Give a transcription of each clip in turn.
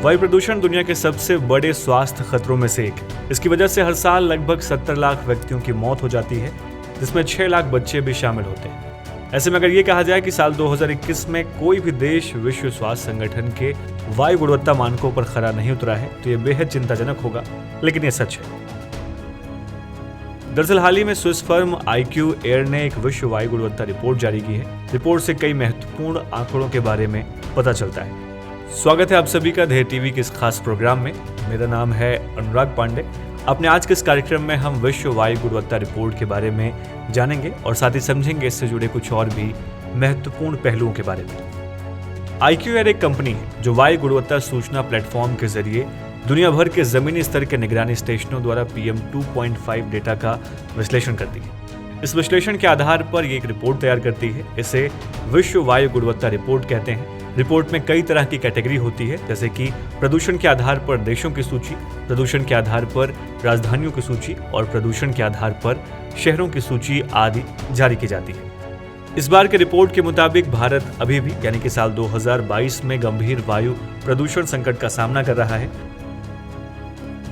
वायु प्रदूषण दुनिया के सबसे बड़े स्वास्थ्य खतरों में से एक है। इसकी वजह से हर साल लगभग 70 लाख व्यक्तियों की मौत हो जाती है, जिसमें 6 लाख बच्चे भी शामिल होते हैं। ऐसे में अगर ये कहा जाए कि साल 2021 में कोई भी देश विश्व स्वास्थ्य संगठन के वायु गुणवत्ता मानकों पर खरा नहीं उतरा है तो ये बेहद चिंताजनक होगा, लेकिन ये सच है। दरअसल हाल ही में स्विस फर्म IQ एयर ने एक विश्व वायु गुणवत्ता रिपोर्ट जारी की है। रिपोर्ट से कई महत्वपूर्ण आंकड़ों के बारे में पता चलता है। स्वागत है आप सभी का धेर टीवी के इस खास प्रोग्राम में। मेरा नाम है अनुराग पांडे। अपने आज के इस कार्यक्रम में हम विश्व वायु गुणवत्ता रिपोर्ट के बारे में जानेंगे और साथ ही समझेंगे इससे जुड़े कुछ और भी महत्वपूर्ण पहलुओं के बारे में। IQ एयर एक कंपनी है जो वायु गुणवत्ता सूचना प्लेटफॉर्म के जरिए दुनिया भर के जमीनी स्तर के निगरानी स्टेशनों द्वारा PM 2.5 डेटा का विश्लेषण करती है। इस विश्लेषण के आधार पर ये एक रिपोर्ट तैयार करती है। इसे विश्व वायु गुणवत्ता रिपोर्ट कहते हैं। रिपोर्ट में कई तरह की कैटेगरी होती है, जैसे कि प्रदूषण के आधार पर देशों की सूची, प्रदूषण के आधार पर राजधानियों की सूची और प्रदूषण के आधार पर शहरों की सूची आदि जारी की जाती है। इस बार के रिपोर्ट के मुताबिक भारत अभी भी यानी कि साल 2022 में गंभीर वायु प्रदूषण संकट का सामना कर रहा है।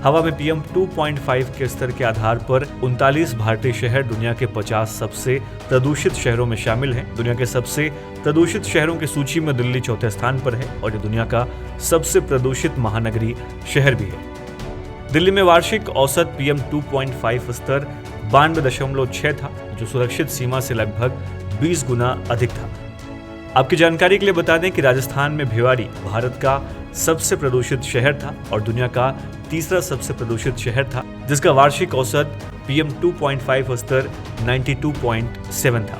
हवा में PM 2.5 के स्तर के आधार पर 39 भारतीय शहर दुनिया के 50 सबसे प्रदूषित शहरों में शामिल हैं। दुनिया के सबसे प्रदूषित शहरों की सूची में दिल्ली चौथे स्थान पर है और ये दुनिया का सबसे प्रदूषित महानगरीय शहर भी है। दिल्ली में वार्षिक औसत PM 2.5 स्तर 92.6 था, जो सुरक्षित सीमा से लगभग 20 गुना अधिक था। आपकी जानकारी के लिए बता दें कि राजस्थान में भिवाड़ी भारत का सबसे प्रदूषित शहर था और दुनिया का तीसरा सबसे प्रदूषित शहर था, जिसका वार्षिक औसत PM 2.5 स्तर 92.7 था।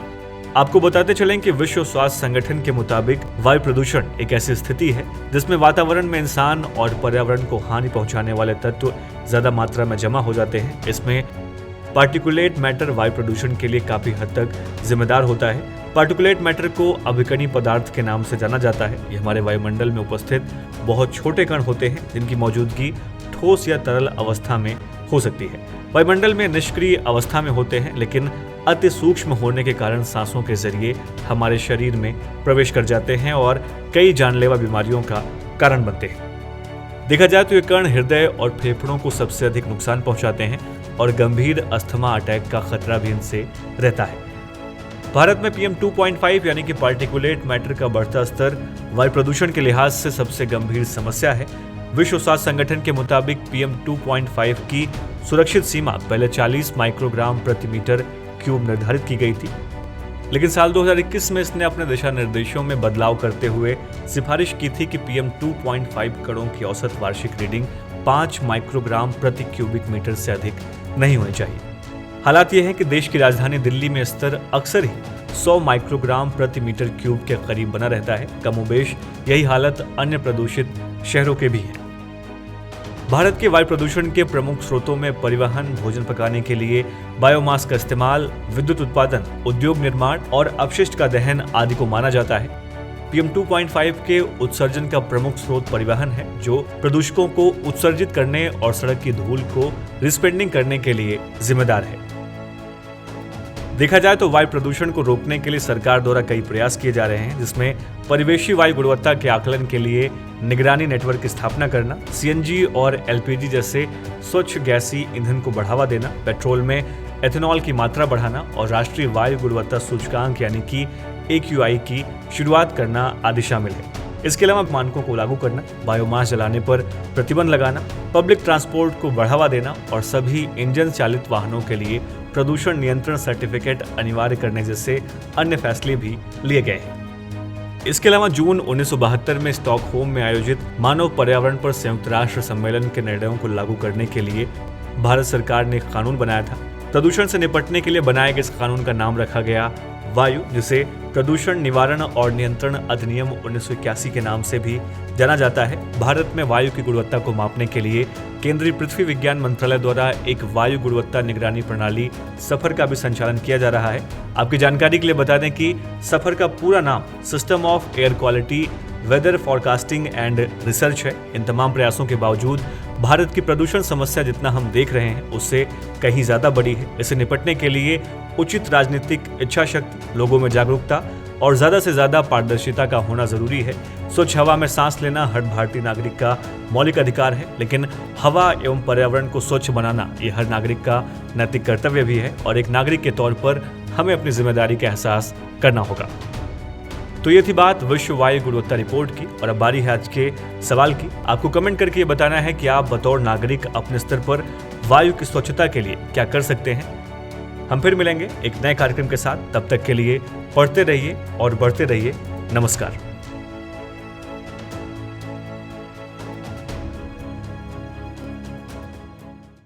आपको बताते चलें कि विश्व स्वास्थ्य संगठन के मुताबिक वायु प्रदूषण एक ऐसी स्थिति है जिसमें वातावरण में इंसान और पर्यावरण को हानि पहुंचाने वाले तत्व ज्यादा मात्रा में जमा हो जाते हैं। इसमें पार्टिकुलेट मैटर वायु प्रदूषण के लिए काफी हद तक जिम्मेदार होता है। पार्टिकुलेट मैटर को अभिकर्णीय पदार्थ के नाम से जाना जाता है। ये हमारे वायुमंडल में उपस्थित बहुत छोटे कण होते हैं जिनकी मौजूदगी ठोस या तरल अवस्था में हो सकती है। वायुमंडल में निष्क्रिय अवस्था में होते हैं, लेकिन अति सूक्ष्म होने के कारण सांसों के जरिए हमारे शरीर में प्रवेश कर जाते हैं और कई जानलेवा बीमारियों का कारण बनते हैं। देखा जाए तो ये कण हृदय और फेफड़ों को सबसे अधिक नुकसान पहुंचाते हैं और गंभीर अस्थमा अटैक का खतरा भी इनसे रहता है। भारत में PM 2.5 यानी कि पार्टिकुलेट मैटर का बढ़ता स्तर वायु प्रदूषण के लिहाज से सबसे गंभीर समस्या है। विश्व स्वास्थ्य संगठन के मुताबिक PM 2.5 की सुरक्षित सीमा पहले 40 माइक्रोग्राम प्रति मीटर क्यूब निर्धारित की गई थी, लेकिन साल 2021 में इसने अपने दिशा निर्देशों में बदलाव करते हुए सिफारिश की थी कि PM 2.5 कणों की औसत वार्षिक रीडिंग 5 माइक्रोग्राम प्रति क्यूबिक मीटर से अधिक नहीं होनी चाहिए। हालात यह है कि देश की राजधानी दिल्ली में स्तर अक्सर ही 100 माइक्रोग्राम प्रति मीटर क्यूब के करीब बना रहता है। कमोबेश यही हालत अन्य प्रदूषित शहरों के भी है। भारत के वायु प्रदूषण के प्रमुख स्रोतों में परिवहन, भोजन पकाने के लिए बायोमास का इस्तेमाल, विद्युत उत्पादन, उद्योग निर्माण और अपशिष्ट का दहन आदि को माना जाता है। PM 2.5 के उत्सर्जन का प्रमुख स्रोत परिवहन है, जो प्रदूषकों को उत्सर्जित करने और सड़क की धूल को रिस्पेंडिंग करने के लिए जिम्मेदार है। देखा जाए तो वायु प्रदूषण को रोकने के लिए सरकार द्वारा कई प्रयास किए जा रहे हैं, जिसमें परिवेशी वायु गुणवत्ता के आकलन के लिए निगरानी नेटवर्क की स्थापना करना, CNG और LPG जैसे स्वच्छ गैसीय ईंधन को बढ़ावा देना, पेट्रोल में एथेनॉल की मात्रा बढ़ाना और राष्ट्रीय वायु गुणवत्ता सूचकांक यानी कि AQI की शुरुआत करना आदि शामिल है। इसके अलावा मानकों को लागू करना, बायोमास जलाने पर प्रतिबंध लगाना, पब्लिक ट्रांसपोर्ट को बढ़ावा देना और सभी इंजन चालित वाहनों के लिए प्रदूषण नियंत्रण सर्टिफिकेट अनिवार्य करने जैसे अन्य फैसले भी लिए गए हैं। इसके अलावा जून 1972 में स्टॉकहोम में आयोजित मानव पर्यावरण पर संयुक्त राष्ट्र सम्मेलन के निर्णयों को लागू करने के लिए भारत सरकार ने एक कानून बनाया था। प्रदूषण से निपटने के लिए बनाए गए इस कानून का नाम रखा गया वायु, जिसे प्रदूषण निवारण और नियंत्रण अधिनियम 1981 के नाम से भी जाना जाता है। भारत में वायु की गुणवत्ता को मापने के लिए केंद्रीय पृथ्वी विज्ञान मंत्रालय द्वारा एक वायु गुणवत्ता निगरानी प्रणाली सफर का भी संचालन किया जा रहा है। आपकी जानकारी के लिए बता दें कि सफर का पूरा नाम system of air quality weather forecasting and research है। इन तमाम प्रयासों के बावजूद भारत की प्रदूषण समस्या जितना हम देख रहे हैं उससे कहीं ज्यादा बड़ी है। इसे निपटने के लिए उचित राजनीतिक इच्छा शक्ति, लोगों में जागरूकता और ज्यादा से ज्यादा पारदर्शिता का होना जरूरी है। स्वच्छ हवा में सांस लेना हर भारतीय नागरिक का मौलिक अधिकार है, लेकिन हवा एवं पर्यावरण को स्वच्छ बनाना ये हर नागरिक का नैतिक कर्तव्य भी है और एक नागरिक के तौर पर हमें अपनी जिम्मेदारी का एहसास करना होगा। तो ये थी बात विश्व वायु गुणवत्ता रिपोर्ट की, और अब बारी है आज के सवाल की। आपको कमेंट करके ये बताना है कि आप बतौर नागरिक अपने स्तर पर वायु की स्वच्छता के लिए क्या कर सकते हैं। हम फिर मिलेंगे एक नए कार्यक्रम के साथ, तब तक के लिए पढ़ते रहिए और बढ़ते रहिए। नमस्कार।